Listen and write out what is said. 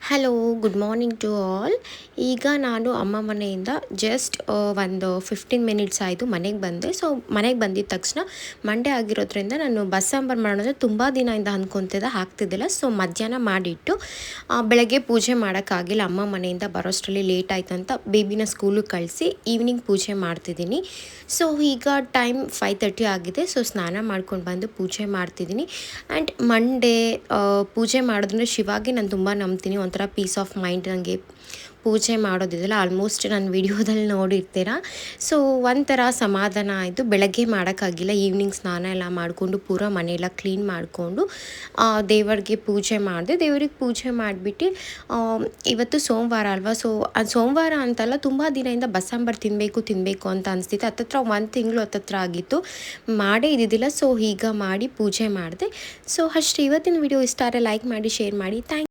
Hello good morning to all. ಈಗ ನಾನು ಅಮ್ಮ ಮನೆಯಿಂದ ಜಸ್ಟ್ ಒಂದು 15 ಮಿನಿಟ್ಸ್ ಆಯಿತು ಮನೆಗೆ ಬಂದೆ. ಸೊ ಮನೆಗೆ ಬಂದಿದ್ದ ತಕ್ಷಣ ಮಂಡೇ ಆಗಿರೋದ್ರಿಂದ ನಾನು ಬಸ್ ಸಾಂಬಾರು ಮಾಡೋದು ತುಂಬ ದಿನದಿಂದ ಅಂದ್ಕೊತಿದ್ದೆ, ಆಗ್ತಿದ್ದಿಲ್ಲ. ಸೊ ಮಧ್ಯಾಹ್ನ ಮಾಡಿಟ್ಟು ಬೆಳಗ್ಗೆ ಪೂಜೆ ಮಾಡೋಕ್ಕಾಗಿಲ್ಲ, ಅಮ್ಮ ಮನೆಯಿಂದ ಬರೋಷ್ಟರಲ್ಲಿ ಲೇಟ್ ಆಯ್ತು ಅಂತ ಬೇಬಿನ ಸ್ಕೂಲಿಗೆ ಕಳಿಸಿ ಈವ್ನಿಂಗ್ ಪೂಜೆ ಮಾಡ್ತಿದ್ದೀನಿ. ಸೊ ಈಗ ಟೈಮ್ 5:30 ಆಗಿದೆ. ಸೊ ಸ್ನಾನ ಮಾಡ್ಕೊಂಡು ಬಂದು ಪೂಜೆ ಮಾಡ್ತಿದ್ದೀನಿ. ಆ್ಯಂಡ್ ಮಂಡೇ ಪೂಜೆ ಮಾಡೋದಂದರೆ ಶಿವಾಗೆ ನಾನು ತುಂಬ ನಂಬ್ತೀನಿ. ಒಂಥರ ಪೀಸ್ ಆಫ್ ಮೈಂಡ್ ನನಗೆ ಪೂಜೆ ಮಾಡೋದಿದೆಯಲ್ಲ, ಆಲ್ಮೋಸ್ಟ್ ನಾನು ವಿಡಿಯೋದಲ್ಲಿ ನೋಡಿರ್ತೀರ. ಸೊ ಒಂಥರ ಸಮಾಧಾನ ಆಯಿತು. ಬೆಳಗ್ಗೆ ಮಾಡೋಕ್ಕಾಗಿಲ್ಲ, ಈವ್ನಿಂಗ್ ಸ್ನಾನ ಎಲ್ಲ ಮಾಡಿಕೊಂಡು ಪೂರ ಮನೆಯೆಲ್ಲ ಕ್ಲೀನ್ ಮಾಡಿಕೊಂಡು ದೇವರಿಗೆ ಪೂಜೆ ಮಾಡಿದೆ. ದೇವ್ರಿಗೆ ಪೂಜೆ ಮಾಡಿಬಿಟ್ಟು ಇವತ್ತು ಸೋಮವಾರ ಅಲ್ವಾ, ಸೊ ಅದು ಸೋಮವಾರ ಅಂತಲ್ಲ, ತುಂಬ ದಿನದಿಂದ ಬಸ್ಸಾಂಬಾರು ತಿನ್ನಬೇಕು ಅಂತ ಅನಿಸ್ತಿತ್ತು. ಹತ್ತತ್ರ 1 ತಿಂಗಳು ಹತ್ತತ್ರ ಆಗಿತ್ತು, ಮಾಡೇ ಇದ್ದಿದ್ದಿಲ್ಲ. ಸೊ ಈಗ ಮಾಡಿ ಪೂಜೆ ಮಾಡಿದೆ. ಸೊ ಅಷ್ಟೇ. ಇವತ್ತಿನ ವಿಡಿಯೋ ಇಷ್ಟ ಆದರೆ ಲೈಕ್ ಮಾಡಿ, ಶೇರ್ ಮಾಡಿ. ಥ್ಯಾಂಕ್